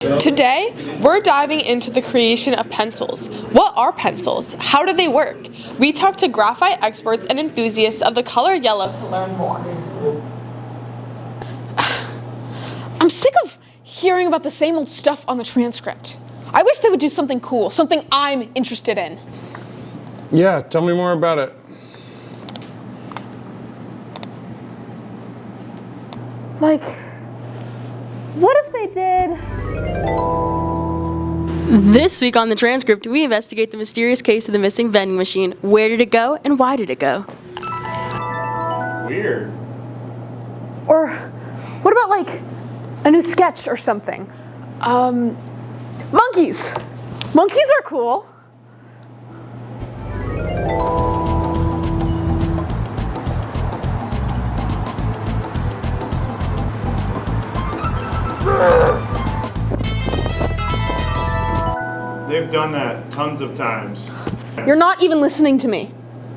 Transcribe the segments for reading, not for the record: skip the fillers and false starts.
Today, we're diving into the creation of pencils. What are pencils? How do they work? We talked to graphite experts and enthusiasts of the color yellow to learn more. I'm sick of hearing about the same old stuff on the transcript. I wish they would do something cool, something I'm interested in. Yeah, tell me more about it. Like, what if they did? This week on The Transcript, we investigate the mysterious case of the missing vending machine. Where did it go, and why did it go? Weird. Or what about, like, a new sketch or something? Monkeys. Monkeys are cool. They've done that tons of times. You're not even listening to me.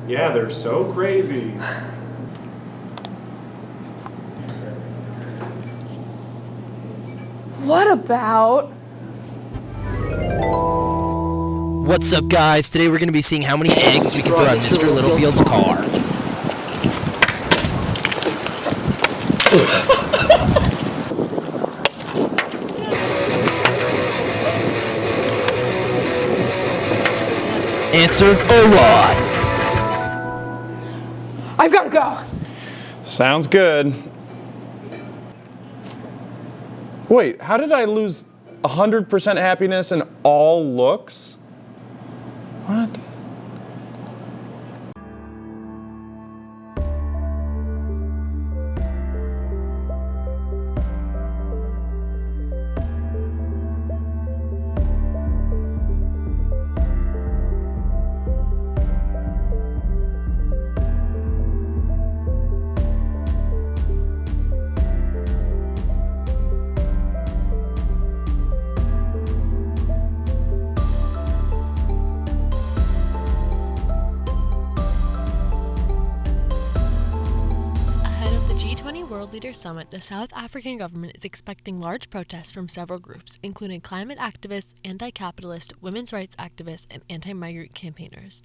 Yeah, they're so crazy. What about... What's up, guys? Today we're going to be seeing how many eggs we can throw at Mr. Littlefield's car. Answer, a lot. I've got to go. Sounds good. Wait, how did I lose 100% happiness and all looks? What? G20 World Leaders Summit, the South African government is expecting large protests from several groups, including climate activists, anti-capitalist, women's rights activists, and anti-migrant campaigners.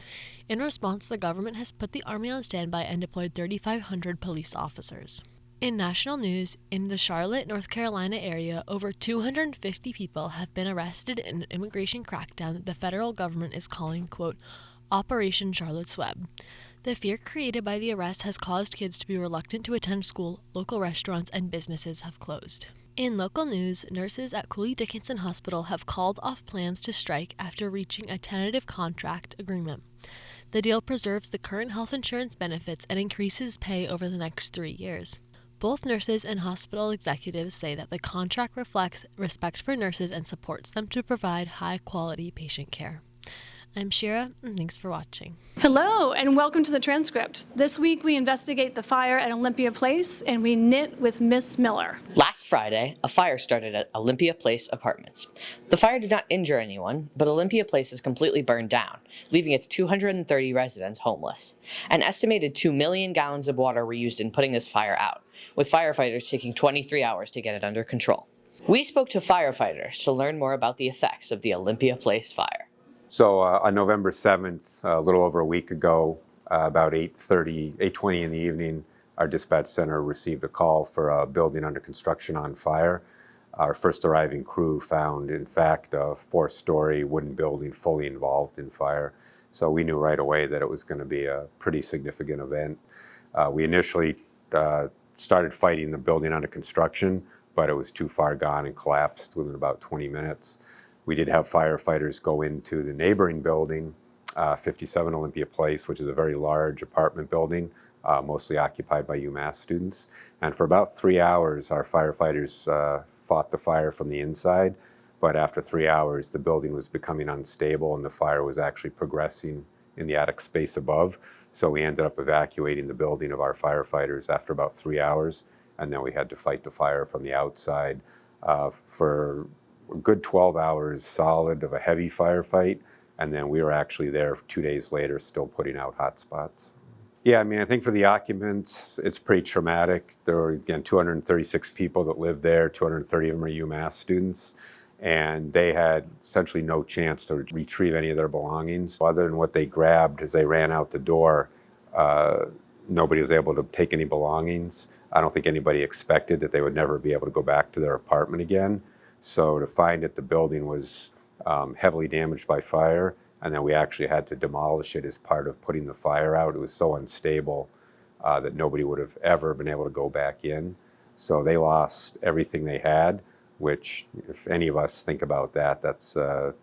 In response, the government has put the army on standby and deployed 3,500 police officers. In national news, in the Charlotte, North Carolina area, over 250 people have been arrested in an immigration crackdown that the federal government is calling, quote, Operation Charlotte's Web. The fear created by the arrest has caused kids to be reluctant to attend school, local restaurants and businesses have closed. In local news, nurses at Cooley Dickinson Hospital have called off plans to strike after reaching a tentative contract agreement. The deal preserves the current health insurance benefits and increases pay over the next 3 years. Both nurses and hospital executives say that the contract reflects respect for nurses and supports them to provide high-quality patient care. I'm Shira, and thanks for watching. Hello, and welcome to The Transcript. This week, we investigate the fire at Olympia Place, and we knit with Miss Miller. Last Friday, a fire started at Olympia Place Apartments. The fire did not injure anyone, but Olympia Place is completely burned down, leaving its 230 residents homeless. An estimated 2 million gallons of water were used in putting this fire out, with firefighters taking 23 hours to get it under control. We spoke to firefighters to learn more about the effects of the Olympia Place fire. So on November 7th, a little over a week ago, about 8:20 in the evening, our dispatch center received a call for a building under construction on fire. Our first arriving crew found, in fact, a 4-story wooden building fully involved in fire. So we knew right away that it was going to be a pretty significant event. We initially started fighting the building under construction, but it was too far gone and collapsed within about 20 minutes. We did have firefighters go into the neighboring building, 57 Olympia Place, which is a very large apartment building, mostly occupied by UMass students. And for about 3 hours, our firefighters fought the fire from the inside. But after 3 hours, the building was becoming unstable and the fire was actually progressing in the attic space above. So we ended up evacuating the building of our firefighters after about 3 hours. And then we had to fight the fire from the outside for a good 12 hours solid of a heavy firefight, and then we were actually there 2 days later still putting out hot spots. Yeah, I mean, I think for the occupants, it's pretty traumatic. There were, again, 236 people that lived there, 230 of them are UMass students, and they had essentially no chance to retrieve any of their belongings. Other than what they grabbed as they ran out the door, nobody was able to take any belongings. I don't think anybody expected that they would never be able to go back to their apartment again. So to find that the building was heavily damaged by fire, and then we actually had to demolish it as part of putting the fire out. It was so unstable that nobody would have ever been able to go back in. So they lost everything they had, which if any of us think about that, that's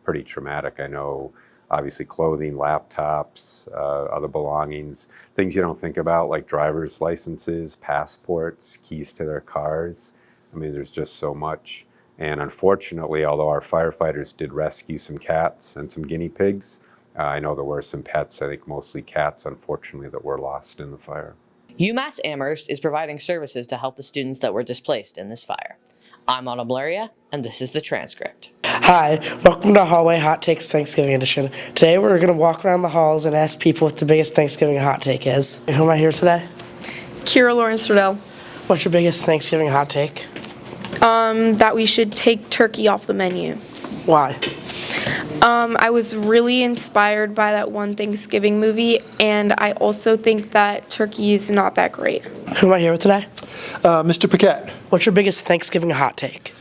pretty traumatic. I know obviously clothing, laptops, other belongings, things you don't think about like driver's licenses, passports, keys to their cars. I mean, there's just so much. And unfortunately, although our firefighters did rescue some cats and some guinea pigs, I know there were some pets, I think mostly cats, unfortunately, that were lost in the fire. UMass Amherst is providing services to help the students that were displaced in this fire. I'm Autumn Blaria, and this is the Transcript. Hi, welcome to Hallway Hot Takes Thanksgiving Edition. Today we're going to walk around the halls and ask people what the biggest Thanksgiving hot take is. Who am I here today? Kira Lawrence Riddell. What's your biggest Thanksgiving hot take? That we should take turkey off the menu. Why? I was really inspired by that one Thanksgiving movie, and I also think that turkey is not that great. Who am I here with today? Mr. Paquette. What's your biggest Thanksgiving hot take?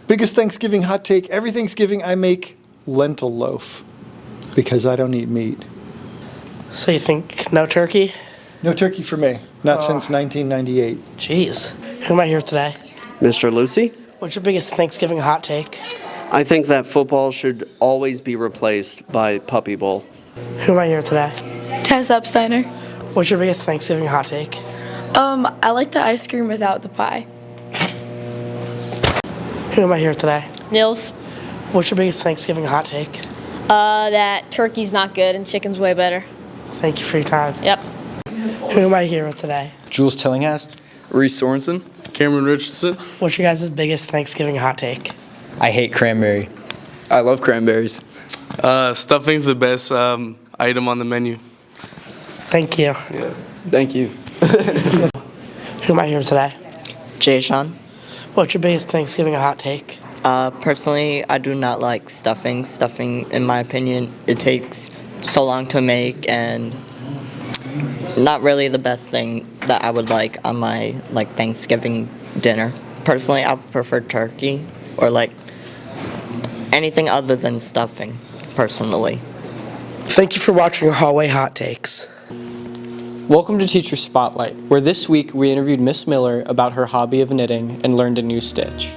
Biggest Thanksgiving hot take, every Thanksgiving I make lentil loaf because I don't eat meat. So you think no turkey? No turkey for me, not since 1998. Jeez. Who am I here today? Mr. Lucy? What's your biggest Thanksgiving hot take? I think that football should always be replaced by Puppy Bowl. Who am I here today? Tess Upsteiner. What's your biggest Thanksgiving hot take? I like the ice cream without the pie. Who am I here today? Nils. What's your biggest Thanksgiving hot take? That turkey's not good and chicken's way better. Thank you for your time. Yep. Who am I here with today? Jules Tillinghast. Reese Sorensen. Cameron Richardson. What's your guys' biggest Thanksgiving hot take? I hate cranberry. I love cranberries. Stuffing's the best item on the menu. Thank you. Yeah. Thank you. Who am I here today? Jay Sean. What's your biggest Thanksgiving hot take? Personally, I do not like stuffing. Stuffing, in my opinion, it takes so long to make and not really the best thing that I would like on my Thanksgiving dinner. Personally, I prefer turkey or anything other than stuffing, personally. Thank you for watching Hallway Hot Takes. Welcome to Teacher Spotlight, where this week we interviewed Miss Miller about her hobby of knitting and learned a new stitch.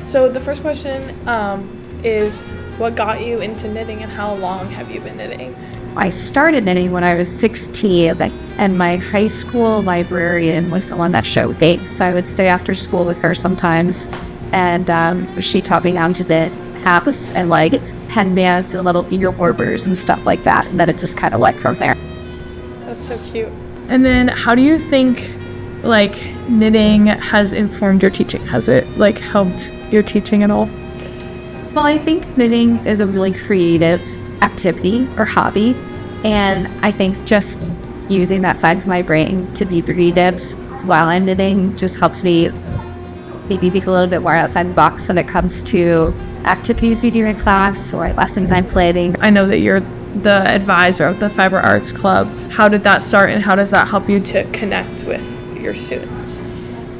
So the first question is, what got you into knitting and how long have you been knitting? I started knitting when I was 16, and my high school librarian was the one that showed me. So I would stay after school with her sometimes, and she taught me how to knit hats and headbands and little ear warmers and stuff like that. And then it just kind of went from there. That's so cute. And then how do you think knitting has informed your teaching? Has it helped your teaching at all? Well, I think knitting is a really creative activity or hobby, and I think just using that side of my brain to be creative while I'm knitting just helps me maybe think a little bit more outside the box when it comes to activities we do in class or lessons I'm planning. I know that you're the advisor of the Fiber Arts Club. How did that start, and how does that help you to connect with your students?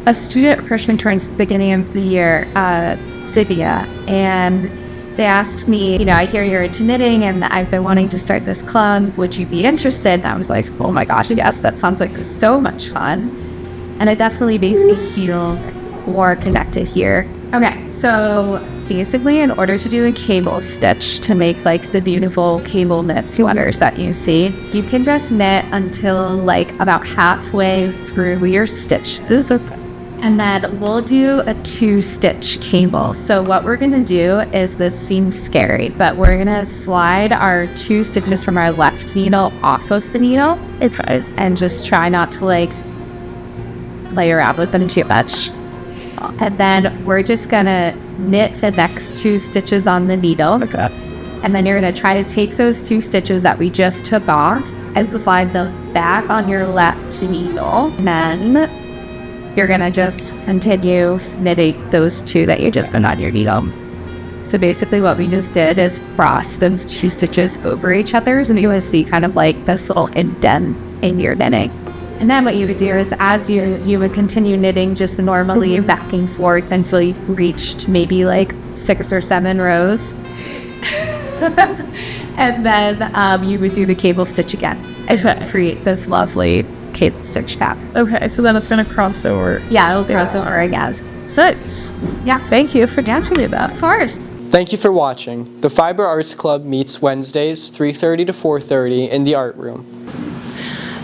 A student approached me towards the beginning of the year, Zivia, and they asked me, I hear you're into knitting and I've been wanting to start this club. Would you be interested? And I was like, oh my gosh, yes, that sounds like so much fun. And it definitely makes me feel more connected here. Okay, so basically in order to do a cable stitch to make the beautiful cable knit sweaters that you see, you can just knit until about halfway through your stitches. And then we'll do a 2-stitch cable. So what we're gonna do is, this seems scary, but we're gonna slide our 2 stitches from our left needle off of the needle and just try not to play around with them too much. And then we're just gonna knit the next 2 stitches on the needle. Okay. And then you're gonna try to take those 2 stitches that we just took off and slide them back on your left needle. And then you're gonna just continue knitting those two that you just put on your needle. So basically what we just did is cross those two stitches over each other, and you will see kind of like this little indent in your knitting. And then what you would do is as you would continue knitting just normally back and forth until you reached maybe like 6 or 7 rows. And then you would do the cable stitch again and create this lovely cable stitch cap. Okay, so then it's gonna cross over. Yeah, it'll cross over again. Thanks. Yeah. Thank you for answering me that. Of course. Thank you for watching. The Fiber Arts Club meets Wednesdays, 3:30 to 4:30 in the art room.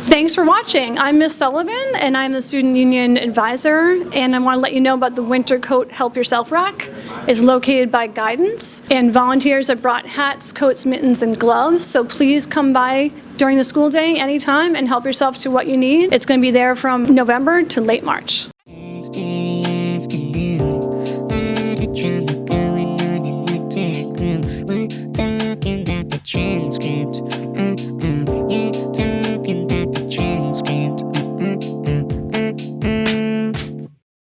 Thanks for watching. I'm Miss Sullivan, and I'm the Student Union Advisor, and I want to let you know about the Winter Coat Help Yourself rack. It's located by Guidance, and volunteers have brought hats, coats, mittens, and gloves, so please come by during the school day anytime and help yourself to what you need. It's going to be there from November to late March.